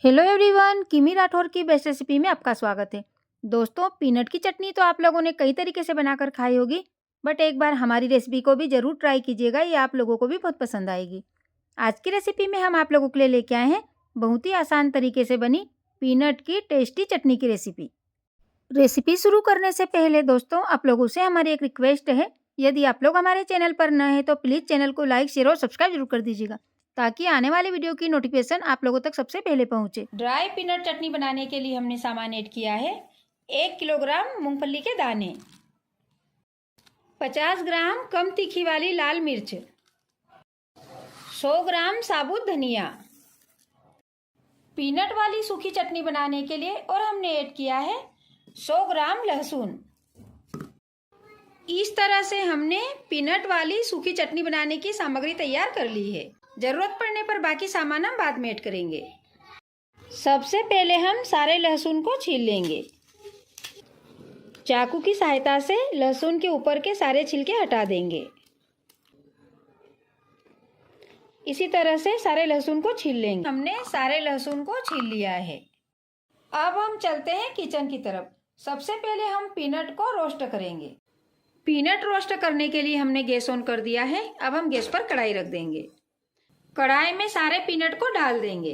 Hello everyone, किमी राठौर की best recipe में आपका स्वागत है। दोस्तों, पीनट की चटनी तो आप लोगों ने कई तरीके से बनाकर खाई होगी, बट एक बार हमारी रेसिपी को भी ज़रूर ट्राई कीजिएगा, ये आप लोगों को भी बहुत पसंद आएगी। आज की रेसिपी में हम आप लोगों के लिए लेके आए हैं बहुत ही आसान तरीके से बनी पीनट की टेस्टी चटनी की रेसिपी। रेसिपी शुरू करने से पहले दोस्तों, आप लोगों से हमारी एक रिक्वेस्ट है, यदि आप लोग हमारे चैनल पर नए हैं तो प्लीज़ चैनल को लाइक, शेयर और सब्सक्राइब जरूर कर दीजिएगा, ताकि आने वाले वीडियो की नोटिफिकेशन आप लोगों तक सबसे पहले पहुंचे। ड्राई पीनट चटनी बनाने के लिए हमने सामान ऐड किया है 1 किलोग्राम मूंगफली के दाने, 50 ग्राम कम तीखी वाली लाल मिर्च, 100 ग्राम साबुत धनिया। पीनट वाली सूखी चटनी बनाने के लिए और हमने ऐड किया है 100 ग्राम लहसुन। इस तरह से हमने पीनट वाली सूखी चटनी बनाने की सामग्री तैयार कर ली है। जरूरत पड़ने पर बाकी सामान हम बाद में ऐड करेंगे। सबसे पहले हम सारे लहसुन को छील लेंगे। चाकू की सहायता से लहसुन के ऊपर के सारे छिलके हटा देंगे। इसी तरह से सारे लहसुन को छील लेंगे। हमने सारे लहसुन को छील लिया है। अब हम चलते हैं किचन की तरफ। सबसे पहले हम पीनट को रोस्ट करेंगे। पीनट रोस्ट करने के लिए हमने गैस ऑन कर दिया है। अब हम गैस पर कढ़ाई रख देंगे। कढ़ाई में सारे पीनट को डाल देंगे।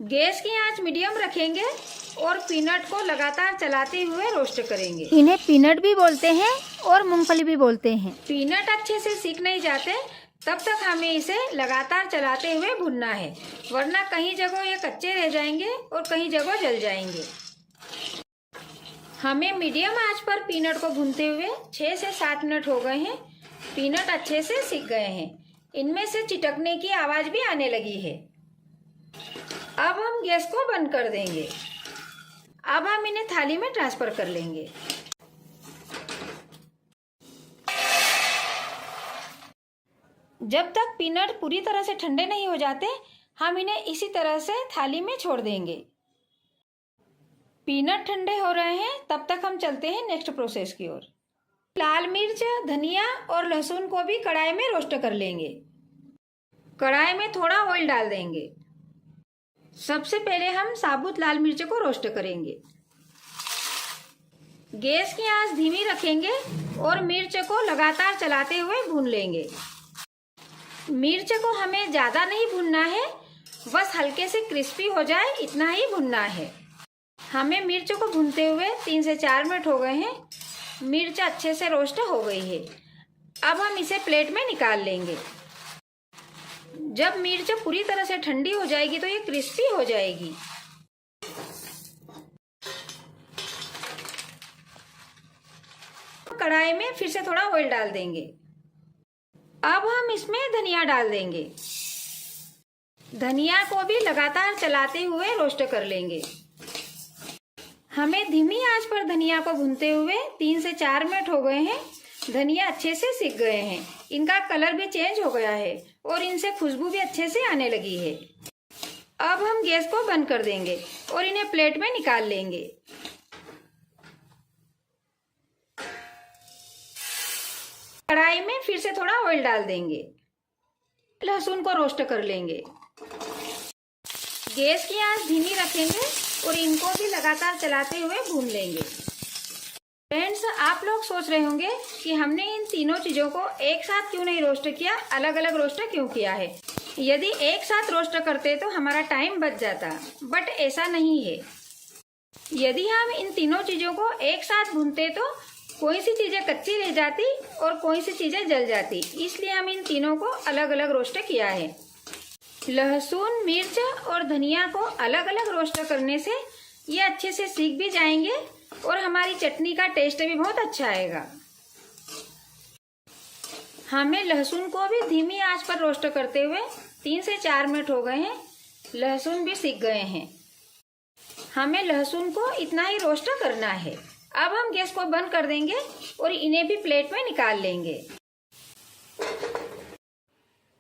गैस की आंच मीडियम रखेंगे और पीनट को लगातार चलाते हुए रोस्ट करेंगे। इन्हें पीनट भी बोलते हैं और मूंगफली भी बोलते हैं। पीनट अच्छे से सीख नहीं जाते तब तक हमें इसे लगातार चलाते हुए भूनना है, वरना कहीं जगह ये कच्चे रह जाएंगे और कहीं जगह जल जाएंगे। हमें मीडियम आंच पर पीनट को भूनते हुए 6 से 7 मिनट हो गए हैं। पीनट अच्छे से सीख गए हैं। इनमें से चिटकने की आवाज भी आने लगी है। अब हम गैस को बंद कर देंगे। अब हम इन्हें थाली में ट्रांसफर कर लेंगे। जब तक पीनट पूरी तरह से ठंडे नहीं हो जाते, हम इन्हें इसी तरह से थाली में छोड़ देंगे। पीनट ठंडे हो रहे हैं, तब तक हम चलते हैं नेक्स्ट प्रोसेस की ओर। लाल मिर्च, धनिया और लहसुन को भी कढ़ाई में रोस्ट कर लेंगे। कढ़ाई में थोड़ा ऑयल डाल देंगे। सबसे पहले हम साबुत लाल मिर्च को रोस्ट करेंगे। गैस की आंच धीमी रखेंगे और मिर्च को लगातार चलाते हुए भून लेंगे। मिर्च को हमें ज्यादा नहीं भूनना है, बस हल्के से क्रिस्पी हो जाए इतना ही भूनना है। हमें मिर्च को भूनते हुए 3 से 4 मिनट हो गए हैं। मिर्च अच्छे से रोस्ट हो गई है। अब हम इसे प्लेट में निकाल लेंगे। जब मिर्च पूरी तरह से ठंडी हो जाएगी तो ये क्रिस्पी हो जाएगी। कढ़ाई में फिर से थोड़ा ऑयल डाल देंगे। अब हम इसमें धनिया डाल देंगे। धनिया को भी लगातार चलाते हुए रोस्ट कर लेंगे। हमें धीमी आंच पर धनिया को भूनते हुए 3 से 4 मिनट हो गए हैं। धनिया अच्छे से सिक गए हैं। इनका कलर भी चेंज हो गया है और इनसे खुशबू भी अच्छे से आने लगी है। अब हम गैस को बंद कर देंगे और इन्हें प्लेट में निकाल लेंगे। कढ़ाई में फिर से थोड़ा ऑयल डाल देंगे। लहसुन को रोस्ट कर लेंगे। गैस की आंच धीमी रखेंगे और इनको भी लगातार चलाते हुए भून लेंगे। फ्रेंड्स, आप लोग सोच रहे होंगे कि हमने इन तीनों चीजों को एक साथ क्यों नहीं रोस्ट किया, अलग अलग रोस्ट क्यों किया है। यदि एक साथ रोस्ट करते तो हमारा टाइम बच जाता, बट ऐसा नहीं है। यदि हम इन तीनों चीजों को एक साथ भूनते तो कोई सी चीजें कच्ची रह जाती और कोई सी चीजें जल जाती, इसलिए हम इन तीनों को अलग अलग रोस्ट किया है। लहसुन, मिर्च और धनिया को अलग अलग रोस्ट करने से ये अच्छे से सीख भी जाएंगे और हमारी चटनी का टेस्ट भी बहुत अच्छा आएगा। हमें लहसुन को भी धीमी आंच पर रोस्ट करते हुए 3 से 4 मिनट हो गए हैं। लहसुन भी सीख गए हैं। हमें लहसुन को इतना ही रोस्ट करना है। अब हम गैस को बंद कर देंगे और इन्हें भी प्लेट में निकाल लेंगे।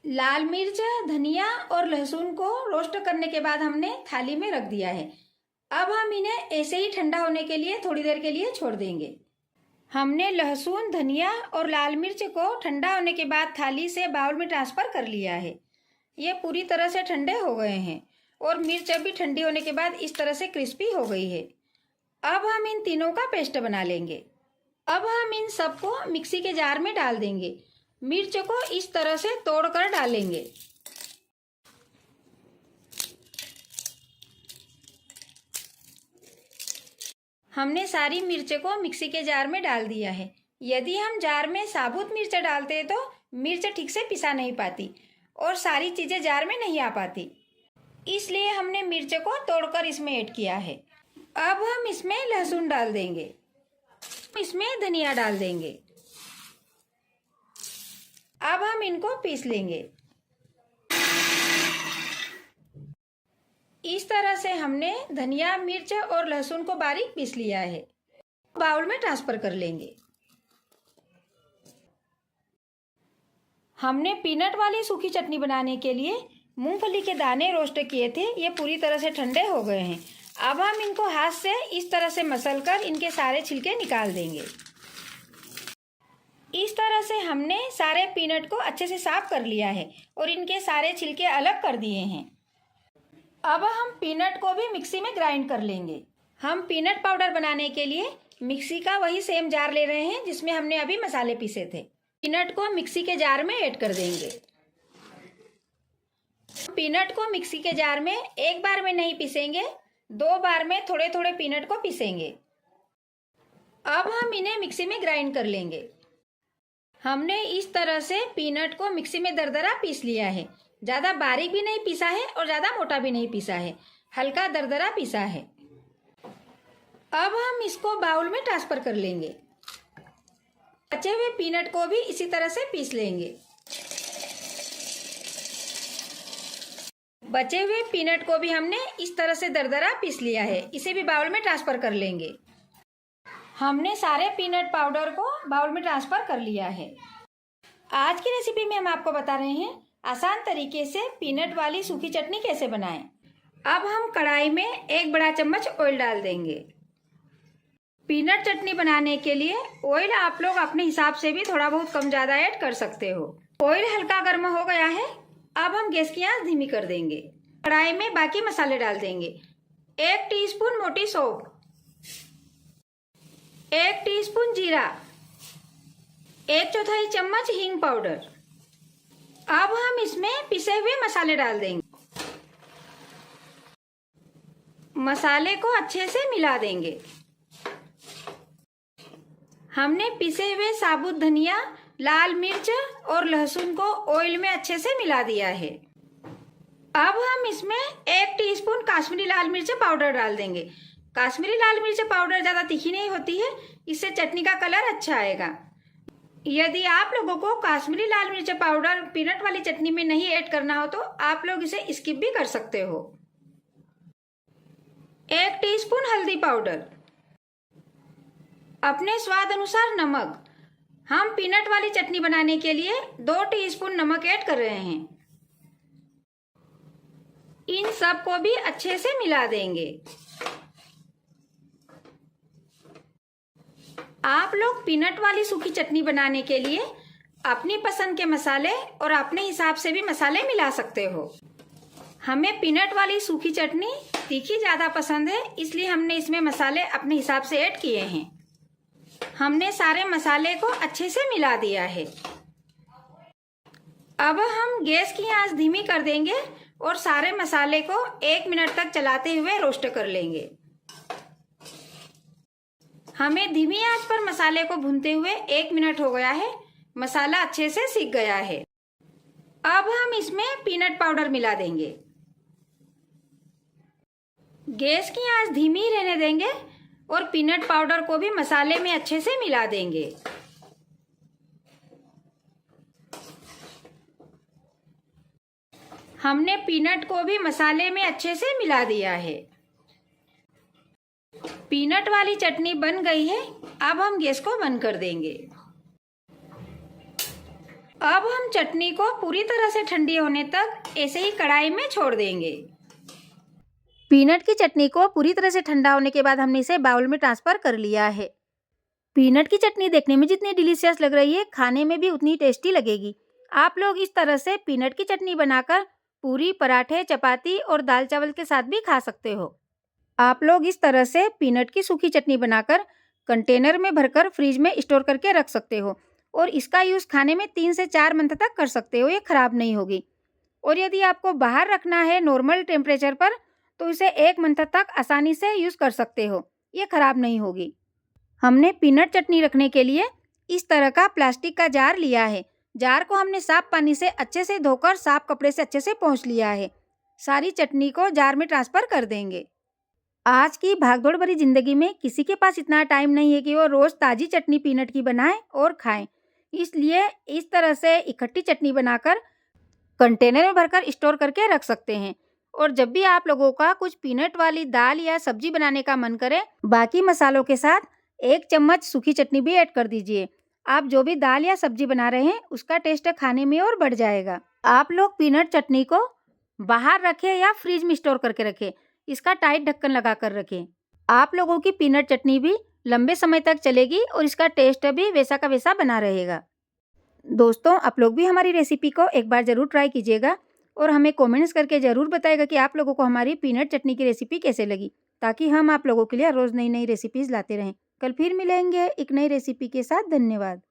लाल मिर्च, धनिया और लहसुन को रोस्ट करने के बाद हमने थाली में रख दिया है। अब हम इन्हें ऐसे ही ठंडा होने के लिए थोड़ी देर के लिए छोड़ देंगे। हमने लहसुन, धनिया और लाल मिर्च को ठंडा होने के बाद थाली से बाउल में ट्रांसफर कर लिया है। ये पूरी तरह से ठंडे हो गए हैं और मिर्च अभी ठंडी होने के बाद इस तरह से क्रिस्पी हो गई है। अब हम इन तीनों का पेस्ट बना लेंगे। अब हम इन सबको मिक्सी के जार में डाल देंगे। मिर्च को इस तरह से तोड़कर डालेंगे। हमने सारी मिर्च को मिक्सी के जार में डाल दिया है। यदि हम जार में साबुत मिर्च डालते तो मिर्च ठीक से पिसा नहीं पाती और सारी चीज़ें जार में नहीं आ पाती, इसलिए हमने मिर्च को तोड़कर इसमें ऐड किया है। अब हम इसमें लहसुन डाल देंगे, इसमें धनिया डाल देंगे। अब हम इनको पीस लेंगे। इस तरह से हमने धनिया, मिर्च और लहसुन को बारीक पीस लिया है। बाउल में ट्रांसफर कर लेंगे। हमने पीनट वाली सूखी चटनी बनाने के लिए मूंगफली के दाने रोस्ट किए थे। ये पूरी तरह से ठंडे हो गए हैं। अब हम इनको हाथ से इस तरह से मसलकर इनके सारे छिलके निकाल देंगे। इस तरह से हमने सारे पीनट को अच्छे से साफ कर लिया है और इनके सारे छिलके अलग कर दिए हैं। अब हम पीनट को भी मिक्सी में ग्राइंड कर लेंगे। हम पीनट पाउडर बनाने के लिए मिक्सी का वही सेम जार ले रहे हैं जिसमें हमने अभी मसाले पीसे थे। पीनट को मिक्सी के जार में ऐड कर देंगे। पीनट को मिक्सी के जार में एक बार में नहीं पीसेंगे, 2 बार में थोड़े थोड़े पीनट को पीसेंगे। अब हम इन्हें मिक्सी में ग्राइंड कर लेंगे। हमने इस तरह से पीनट को मिक्सी में दरदरा पीस लिया है। ज़्यादा बारीक भी नहीं पीसा है और ज़्यादा मोटा भी नहीं पीसा है, हल्का दरदरा पीसा है। अब हम इसको बाउल में ट्रांसफर कर लेंगे। बचे हुए पीनट को भी इसी तरह से पीस लेंगे। बचे हुए पीनट को भी हमने इस तरह से दरदरा पीस लिया है। इसे भी बाउल में ट्रांसफर कर लेंगे। हमने सारे पीनट पाउडर को बाउल में ट्रांसफर कर लिया है। आज की रेसिपी में हम आपको बता रहे हैं आसान तरीके से पीनट वाली सूखी चटनी कैसे बनाएं। अब हम कढ़ाई में 1 बड़ा चम्मच ऑयल डाल देंगे। पीनट चटनी बनाने के लिए ऑयल आप लोग अपने हिसाब से भी थोड़ा बहुत कम ज़्यादा ऐड कर सकते हो। ऑयल हल्का गर्म हो गया है। अब हम गैस की आंच धीमी कर देंगे। कढ़ाई में बाकी मसाले डाल देंगे। 1 टीस्पून मोटी सौंफ, 1 टीस्पून जीरा, 1/4 चम्मच हींग पाउडर। अब हम इसमें पिसे हुए मसाले डाल देंगे। मसाले को अच्छे से मिला देंगे। हमने पिसे हुए साबुत धनिया, लाल मिर्च और लहसुन को ऑयल में अच्छे से मिला दिया है। अब हम इसमें 1 टीस्पून काश्मीरी लाल मिर्च पाउडर डाल देंगे। काश्मीरी लाल मिर्च पाउडर ज़्यादा तीखी नहीं होती है, इससे चटनी का कलर अच्छा आएगा। यदि आप लोगों को काश्मीरी लाल मिर्च पाउडर पीनट वाली चटनी में नहीं ऐड करना हो तो आप लोग इसे स्किप भी कर सकते हो। 1 टीस्पून हल्दी पाउडर, अपने स्वाद अनुसार नमक। हम पीनट वाली चटनी बनाने के लिए 2 टीस्पून नमक ऐड कर रहे हैं। इन सब को भी अच्छे से मिला देंगे। आप लोग पीनट वाली सूखी चटनी बनाने के लिए अपनी पसंद के मसाले और अपने हिसाब से भी मसाले मिला सकते हो। हमें पीनट वाली सूखी चटनी तीखी ज़्यादा पसंद है, इसलिए हमने इसमें मसाले अपने हिसाब से ऐड किए हैं। हमने सारे मसाले को अच्छे से मिला दिया है। अब हम गैस की आंच धीमी कर देंगे और सारे मसाले को 1 मिनट तक चलाते हुए रोस्ट कर लेंगे। हमें धीमी आंच पर मसाले को भूनते हुए 1 मिनट हो गया है। मसाला अच्छे से सीख गया है। अब हम इसमें पीनट पाउडर मिला देंगे। गैस की आंच धीमी रहने देंगे और पीनट पाउडर को भी मसाले में अच्छे से मिला देंगे। हमने पीनट को भी मसाले में अच्छे से मिला दिया है। पीनट वाली चटनी बन गई है। अब हम गैस को बंद कर देंगे। अब हम चटनी को पूरी तरह से ठंडी होने तक ऐसे ही कढ़ाई में छोड़ देंगे। पीनट की चटनी को पूरी तरह से ठंडा होने के बाद हमने इसे बाउल में ट्रांसफ़र कर लिया है। पीनट की चटनी देखने में जितनी डिलीशियस लग रही है, खाने में भी उतनी टेस्टी लगेगी। आप लोग इस तरह से पीनट की चटनी बनाकर पूरी, पराठे, चपाती और दाल चावल के साथ भी खा सकते हो। आप लोग इस तरह से पीनट की सूखी चटनी बनाकर कंटेनर में भरकर फ्रिज में स्टोर करके रख सकते हो और इसका यूज़ खाने में 3 से 4 मंथ तक कर सकते हो, ये खराब नहीं होगी। और यदि आपको बाहर रखना है नॉर्मल टेम्परेचर पर, तो इसे 1 मंथ तक आसानी से यूज़ कर सकते हो, ये खराब नहीं होगी। हमने पीनट चटनी रखने के लिए इस तरह का प्लास्टिक का जार लिया है। जार को हमने साफ पानी से अच्छे से धोकर साफ कपड़े से अच्छे से पोंछ लिया है। सारी चटनी को जार में ट्रांसफ़र कर देंगे। आज की भागदौड़ भरी जिंदगी में किसी के पास इतना टाइम नहीं है कि वो रोज ताजी चटनी पीनट की बनाएं और खाएं। इसलिए इस तरह से इकट्ठी चटनी बनाकर कंटेनर में भरकर स्टोर करके रख सकते हैं। और जब भी आप लोगों का कुछ पीनट वाली दाल या सब्जी बनाने का मन करे, बाकी मसालों के साथ 1 चम्मच सूखी चटनी भी ऐड कर दीजिए। आप जो भी दाल या सब्जी बना रहे हैं उसका टेस्ट खाने में और बढ़ जाएगा। आप लोग पीनट चटनी को बाहर रखें या फ्रिज में स्टोर करके रखें। इसका टाइट ढक्कन लगा कर रखें। आप लोगों की पीनट चटनी भी लंबे समय तक चलेगी और इसका टेस्ट भी वैसा का वैसा बना रहेगा। दोस्तों, आप लोग भी हमारी रेसिपी को एक बार ज़रूर ट्राई कीजिएगा और हमें कमेंट्स करके ज़रूर बताइएगा कि आप लोगों को हमारी पीनट चटनी की रेसिपी कैसे लगी, ताकि हम आप लोगों के लिए रोज़ नई नई रेसिपीज़ लाते रहें। कल फिर मिलेंगे एक नई रेसिपी के साथ। धन्यवाद।